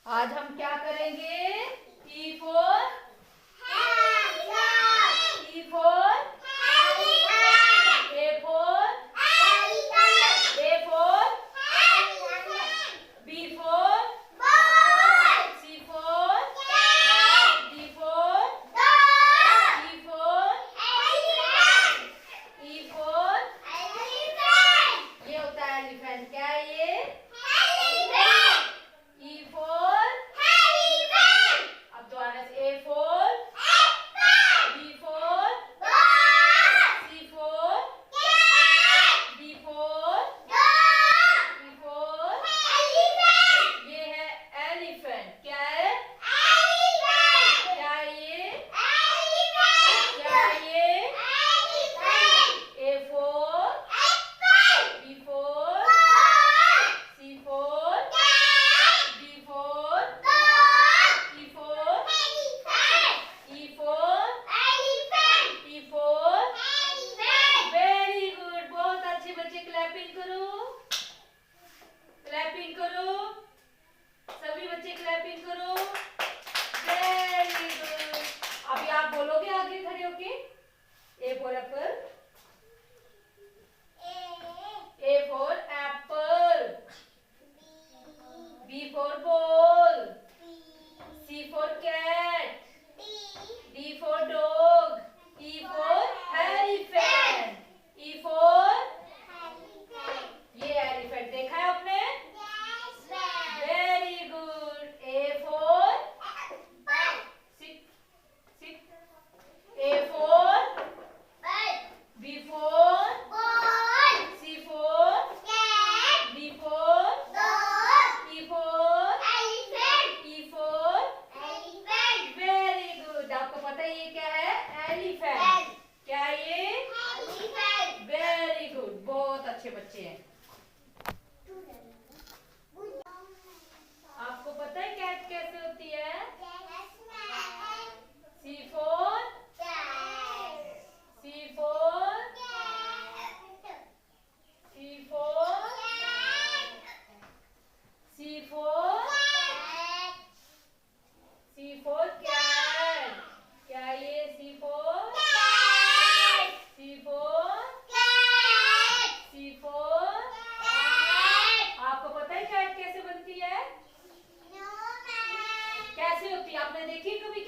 आज हम क्या करेंगे? E for E for A for A for B for C for D for E for E for ये होता है एलिफेंट। क्या है ये? E for अब दोबारा से A for B for C for D for E for ये है एलिफेंट। क्या है? क्या ये? क्या ये? A for B for C for D for E for E for E for very good. बहुत अच्छे बच्चे, क्लैपिंग करो, क्लैपिंग करो, सभी बच्चे क्लैपिंग करो। Very good. अभी आप बोलोगे आगे खड़े होके। A for Apple, A for apple, B for ball, C for cat, D for dog, E for elephant, E for ये एलिफेंट देखा है आपने? Very good. A for A for B for C for D for E for E for very good. आपको पता है ये क्या है? एलिफेंट। क्या है ये? Very good. बहुत अच्छे बच्चे हैं। आपको पता है कैट कैसे होती है? C for C for C for C for C for cat। क्या ये? C for C for C for आपको पता है कैट कैसे बनती है? कैसे होती है? आपने देखी कभी